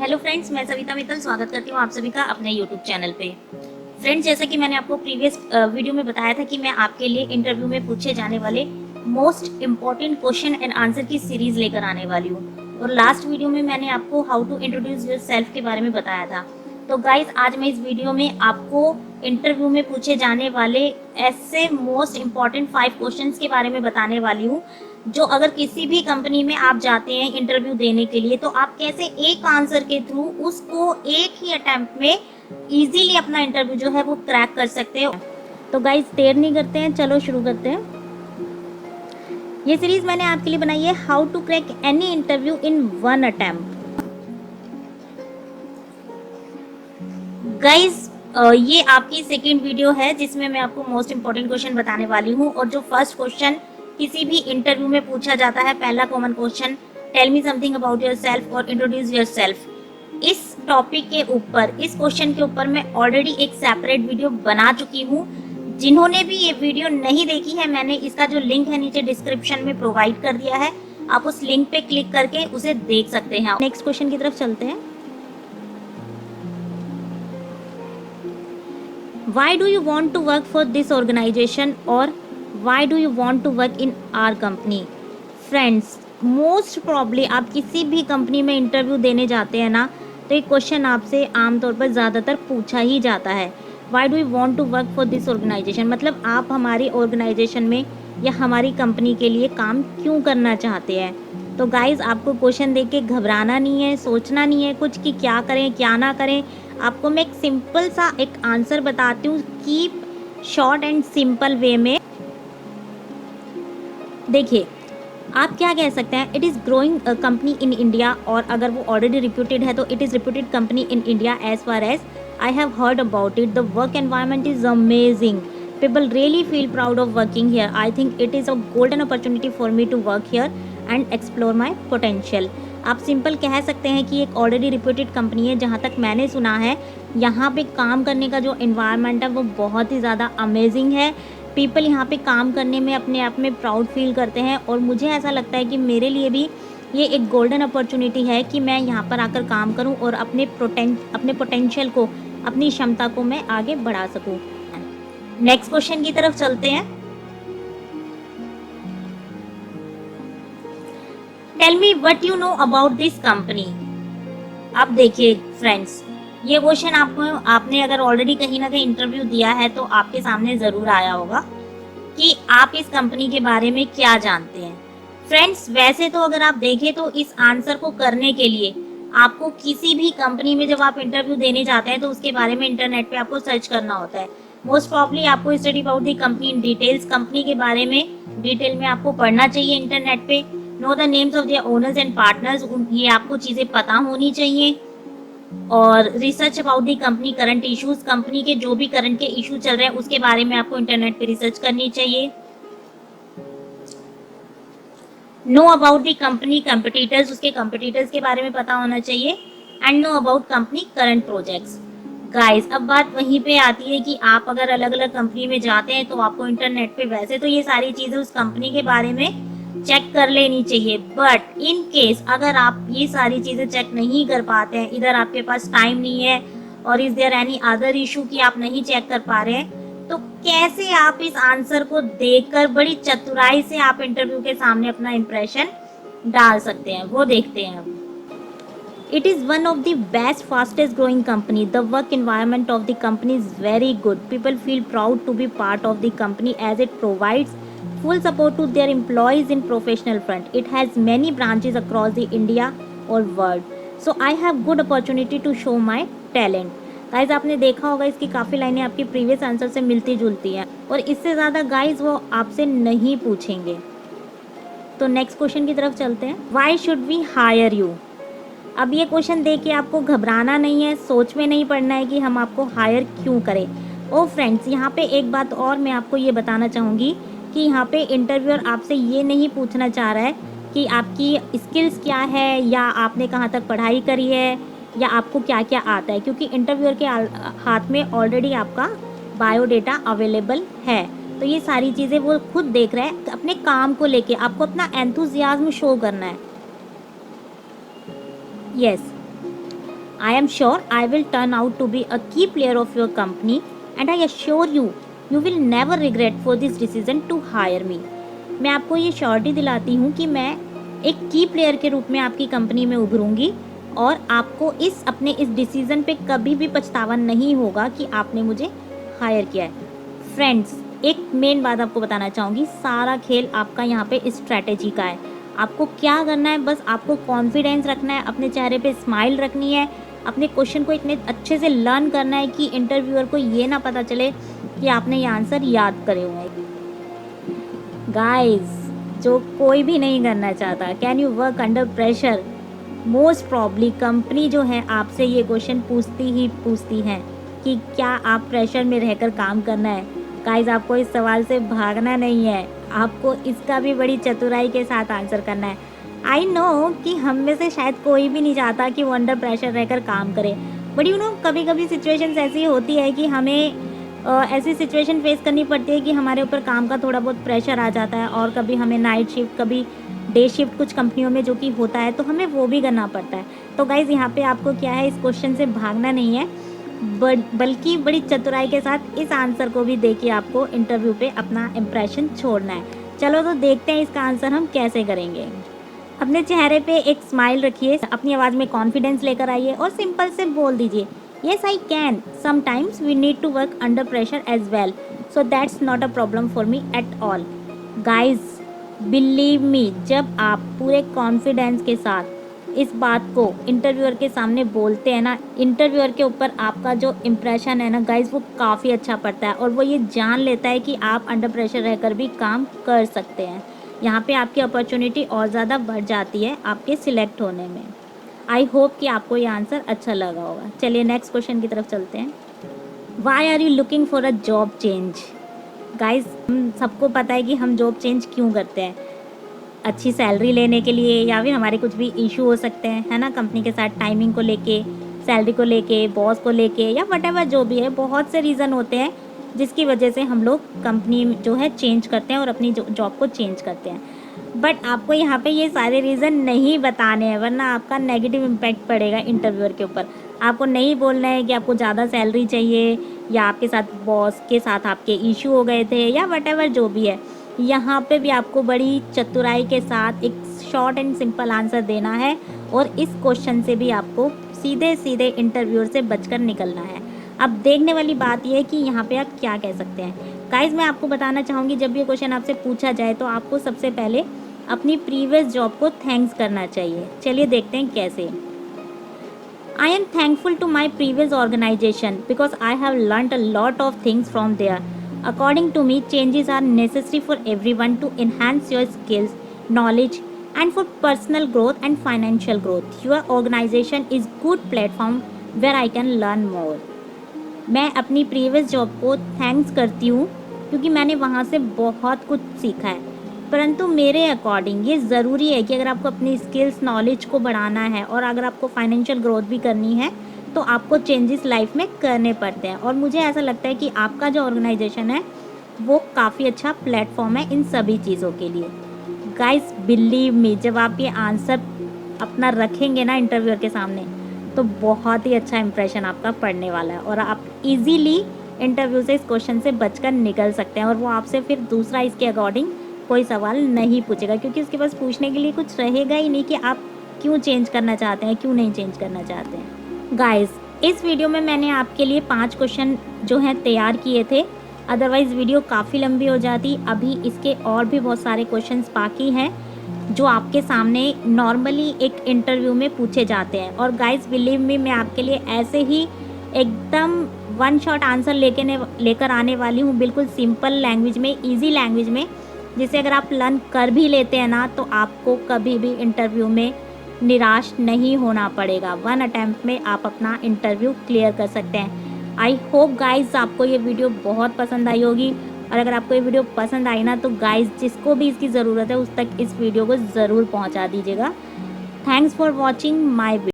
Hello friends, मैं सविता मित्तल स्वागत करती हूँ आप सभी का अपने यूट्यूब चैनल पे। फ्रेंड्स, जैसा कि मैंने आपको प्रीवियस वीडियो में बताया था कि मैं आपके लिए इंटरव्यू में पूछे जाने वाले most important question and answer की सीरीज लेकर आने वाली हूँ। और लास्ट वीडियो में मैंने आपको how to introduce yourself के बारे में बताया था। तो गाइज, आज मैं इस वीडियो में आपको इंटरव्यू में पूछे जाने वाले ऐसे मोस्ट इम्पॉर्टेंट 5 क्वेश्चंस के बारे में बताने वाली हूँ, जो अगर किसी भी कंपनी में आप जाते हैं इंटरव्यू देने के लिए तो आप कैसे एक आंसर के थ्रू उसको एक ही अटेम्प्ट में इजीली अपना इंटरव्यू जो है वो क्रैक कर सकते हो। तो गाइस, देर नहीं करते हैं, चलो शुरू करते हैं। ये सीरीज मैंने आपके लिए बनाई है how to crack any interview in 1 attempt. Guys, ये आपकी सेकेंड वीडियो है जिसमें मैं आपको मोस्ट इंपॉर्टेंट क्वेश्चन बताने वाली हूँ। और जो फर्स्ट क्वेश्चन किसी भी इंटरव्यू में पूछा जाता है, पहला common question, tell me something about yourself और इंट्रोड्यूस योर सेल्फ, इस टॉपिक के ऊपर, इस क्वेश्चन के ऊपर मैं ऑलरेडी एक सेपरेट वीडियो बना चुकी हूँ। जिन्होंने भी ये वीडियो नहीं देखी है, मैंने इसका जो लिंक है नीचे डिस्क्रिप्शन में प्रोवाइड कर दिया है, आप उस लिंक पे क्लिक करके उसे देख सकते हैं। नेक्स्ट क्वेश्चन की तरफ चलते हैं। Why do you want to work for this organization or why do you want to work in our company? Friends, most probably आप किसी भी कंपनी में इंटरव्यू देने जाते हैं ना, तो एक क्वेश्चन आपसे आमतौर पर ज़्यादातर पूछा ही जाता है, Why do you want to work for this organization? मतलब आप हमारी ऑर्गेनाइजेशन में या हमारी कंपनी के लिए काम क्यों करना चाहते हैं। तो गाइज़, आपको क्वेश्चन देख के घबराना नहीं है, सोचना नहीं है कुछ कि क्या करें क्या ना करें। आपको मैं एक सिंपल सा एक आंसर बताती हूँ, keep short and simple way में। देखिए, आप क्या कह सकते हैं, it is growing company in India, और अगर वो ऑलरेडी रिप्यूटेड है तो it is reputed company in India as far as I have heard about it. The work environment is amazing, people really feel proud of working here. I think it is a golden opportunity for me to work here and explore my potential. आप simple कह सकते हैं कि एक already reputed company है, जहाँ तक मैंने सुना है यहाँ पे काम करने का जो इन्वायरमेंट है वो बहुत ही ज़्यादा अमेजिंग है। पीपल यहाँ पे काम करने में अपने आप में प्राउड फील करते हैं, और मुझे ऐसा लगता है कि मेरे लिए भी ये एक गोल्डन अपॉर्चुनिटी है कि मैं यहाँ पर आकर काम करूँ और अपने पोटेंशियल को, अपनी क्षमता को मैं आगे बढ़ा सकूँ। नेक्स्ट क्वेश्चन की तरफ चलते हैं। Tell me what you know about this company. अब देखिए फ्रेंड्स, ये क्वेश्चन आपने अगर ऑलरेडी कहीं ना कहीं इंटरव्यू दिया है तो आपके सामने जरूर आया होगा कि आप इस कंपनी के बारे में क्या जानते हैं। फ्रेंड्स, वैसे तो अगर आप देखें तो इस आंसर को करने के लिए आपको किसी भी कंपनी में जब आप इंटरव्यू देने जाते हैं तो उसके बारे में इंटरनेट पे आपको सर्च करना होता है। मोस्ट प्रॉब्ली आपको study about the company in details, company के बारे में डिटेल में आपको पढ़ना चाहिए इंटरनेट पे। Know the names of their owners and partners, ये आपको चीज़ें पता होनी चाहिए। और research about the company current issues, company के जो भी करंट के इशू चल रहे हैं उसके बारे में आपको इंटरनेट पे रिसर्च करनी चाहिए। Know about the company competitors, उसके कंपिटिटर्स के बारे में पता होना चाहिए। And know about company current projects. Guys, अब बात वहीं पे आती है कि आप अगर अलग अलग कंपनी में जाते हैं तो आपको इंटरनेट पे वैसे तो ये सारी चीज़ें उस कंपनी के बारे में चेक कर लेनी चाहिए, बट इन केस अगर आप ये सारी चीज़ें चेक नहीं कर पाते हैं, इधर आपके पास टाइम नहीं है और is there any other issue कि आप नहीं चेक कर पा रहे हैं, तो कैसे आप इस आंसर को देखकर बड़ी चतुराई से आप इंटरव्यू के सामने अपना इंप्रेशन डाल सकते हैं, वो देखते हैं। It is one of the best, fastest growing company. The work environment of the company is very good. People feel proud to be part of the company as it provides full support to their employees in professional front. It has many branches across the India or world. So I have good opportunity to show my talent. Guys, आपने देखा होगा इसकी काफ़ी लाइनें आपकी previous answer से मिलती जुलती हैं, और इससे ज़्यादा गाइज वो आपसे नहीं पूछेंगे। तो नेक्स्ट क्वेश्चन की तरफ चलते हैं। Why should we hire you? अब ये क्वेश्चन देख के आपको घबराना नहीं है, सोच में नहीं पड़ना है कि हम आपको हायर क्यों करें। ओ फ्रेंड्स, यहाँ पे एक बात और मैं आपको ये बताना चाहूँगी कि यहाँ पे इंटरव्यूअर आपसे ये नहीं पूछना चाह रहा है कि आपकी स्किल्स क्या है, या आपने कहाँ तक पढ़ाई करी है, या आपको क्या क्या आता है, क्योंकि इंटरव्यूअर के हाथ में ऑलरेडी आपका बायोडेटा अवेलेबल है। तो ये सारी चीज़ें वो खुद देख रहे हैं। अपने काम को लेके आपको अपना एंथुजियाज्म शो करना है। Yes, I am sure I will turn out to be a key player of your company and I assure you, you will never regret for this decision to hire me. मैं आपको ये surety दिलाती हूँ कि मैं एक की player के रूप में आपकी कंपनी में उभरूँगी और आपको अपने इस डिसीज़न पे कभी भी पछतावा नहीं होगा कि आपने मुझे हायर किया है। फ्रेंड्स, एक मेन बात आपको बताना चाहूँगी, सारा खेल आपका यहाँ पे स्ट्रैटेजी का है। आपको क्या करना है, बस आपको कॉन्फिडेंस रखना है, अपने चेहरे पे स्माइल रखनी है, अपने क्वेश्चन को इतने अच्छे से लर्न करना है कि इंटरव्यूअर को ये ना पता चले कि आपने ये आंसर याद करे हुए हैं। गाइस, जो कोई भी नहीं करना चाहता, can you work under pressure? Most probably company जो है आपसे ये क्वेश्चन पूछती हैं कि क्या आप प्रेशर में रहकर काम करना है। गाइस, आपको इस सवाल से भागना नहीं है, आपको इसका भी बड़ी चतुराई के साथ आंसर करना है। आई नो कि हम में से शायद कोई भी नहीं चाहता कि वो अंडर प्रेशर रहकर काम करे, बट यू नो कभी कभी सिचुएशंस ऐसी होती है कि हमें ऐसी सिचुएशन फेस करनी पड़ती है कि हमारे ऊपर काम का थोड़ा बहुत प्रेशर आ जाता है और कभी हमें नाइट शिफ्ट, कभी डे शिफ्ट कुछ कंपनियों में जो कि होता है, तो हमें वो भी करना पड़ता है। तो गाइज़, यहाँ पे आपको क्या है, इस क्वेश्चन से भागना नहीं है, बल्कि बड़ी चतुराई के साथ इस आंसर को भी देखिए, आपको इंटरव्यू पे अपना इम्प्रेशन छोड़ना है। चलो तो देखते हैं इसका आंसर हम कैसे करेंगे। अपने चेहरे पे एक स्माइल रखिए, अपनी आवाज़ में कॉन्फिडेंस लेकर आइए और सिंपल से बोल दीजिए, yes I can, sometimes we need to work under pressure as well, so that's not a problem for me at all. Guys, believe me, जब आप पूरे कॉन्फिडेंस के साथ इस बात को इंटरव्यूअर के सामने बोलते हैं ना, इंटरव्यूअर के ऊपर आपका जो इम्प्रेशन है ना गाइज, वो काफ़ी अच्छा पड़ता है और वो ये जान लेता है कि आप अंडर प्रेशर रहकर भी काम कर सकते हैं। यहाँ पे आपकी अपॉर्चुनिटी और ज़्यादा बढ़ जाती है आपके सिलेक्ट होने में। आई होप कि आपको ये आंसर अच्छा लगा होगा। चलिए नेक्स्ट क्वेश्चन की तरफ चलते हैं। Why are you looking for a job change? Guys, हम सबको पता है कि हम जॉब चेंज क्यों करते हैं, अच्छी सैलरी लेने के लिए, या फिर हमारे कुछ भी इशू हो सकते हैं, है ना, कंपनी के साथ टाइमिंग को लेके, सैलरी को लेके, बॉस को लेके, या वटेवर जो भी है, बहुत से रीज़न होते हैं जिसकी वजह से हम लोग कंपनी जो है चेंज करते हैं और अपनी जॉब को चेंज करते हैं। बट आपको यहाँ पे ये सारे रीज़न नहीं बताने हैं, वरना आपका नेगेटिव इम्पैक्ट पड़ेगा इंटरव्यूअर के ऊपर। आपको नहीं बोलना है कि आपको ज़्यादा सैलरी चाहिए, या आपके साथ बॉस के साथ आपके इशू हो गए थे, या वटेवर जो भी है। यहाँ पे भी आपको बड़ी चतुराई के साथ एक शॉर्ट एंड सिंपल आंसर देना है और इस क्वेश्चन से भी आपको सीधे सीधे इंटरव्यूअर से बचकर निकलना है। अब देखने वाली बात यह है कि यहाँ पे आप क्या कह सकते हैं। गाइज, मैं आपको बताना चाहूँगी, जब ये क्वेश्चन आपसे पूछा जाए तो आपको सबसे पहले अपनी प्रीवियस जॉब को थैंक्स करना चाहिए। चलिए देखते हैं कैसे। I am thankful to my previous organization because I have learned a lot of things from there. According to me, changes are necessary for everyone to enhance your skills, knowledge, and for personal growth and financial growth. Your organization is good platform where I can learn more. मैं अपनी previous job को thanks करती हूँ क्योंकि मैंने वहाँ से बहुत कुछ सीखा है, परंतु मेरे अकॉर्डिंग ये ज़रूरी है कि अगर आपको अपनी स्किल्स, नॉलेज को बढ़ाना है और अगर आपको फाइनेंशियल ग्रोथ भी करनी है तो आपको चेंजेस लाइफ में करने पड़ते हैं। और मुझे ऐसा लगता है कि आपका जो ऑर्गेनाइजेशन है वो काफ़ी अच्छा प्लेटफॉर्म है इन सभी चीज़ों के लिए। गाइस, बिलीव मी, जब आप ये आंसर अपना रखेंगे ना इंटरव्यूअर के सामने, तो बहुत ही अच्छा इंप्रेशन आपका पड़ने वाला है और आप इजीली इंटरव्यू से इस क्वेश्चन से बचकर निकल सकते हैं और वो आपसे फिर दूसरा इसके अकॉर्डिंग कोई सवाल नहीं पूछेगा, क्योंकि उसके पास पूछने के लिए कुछ रहेगा ही नहीं कि आप क्यों चेंज करना चाहते हैं, क्यों नहीं चेंज करना चाहते हैं। गाइस, इस वीडियो में मैंने आपके लिए 5 क्वेश्चन जो हैं तैयार किए थे, अदरवाइज़ वीडियो काफ़ी लंबी हो जाती। अभी इसके और भी बहुत सारे क्वेश्चंस बाकी हैं जो आपके सामने नॉर्मली एक इंटरव्यू में पूछे जाते हैं। और गाइस, बिलीव मी, मैं आपके लिए ऐसे ही एकदम वन शॉट आंसर लेकर आने वाली हूँ, बिल्कुल सिंपल लैंग्वेज में, ईजी लैंग्वेज में, जिसे अगर आप लर्न कर भी लेते हैं ना तो आपको कभी भी इंटरव्यू में निराश नहीं होना पड़ेगा। 1 अटैम्प्ट में आप अपना इंटरव्यू क्लियर कर सकते हैं। आई होप गाइज आपको ये वीडियो बहुत पसंद आई होगी, और अगर आपको ये वीडियो पसंद आई ना तो गाइज जिसको भी इसकी ज़रूरत है उस तक इस वीडियो को ज़रूर पहुंचा दीजिएगा। Thanks for watching my video.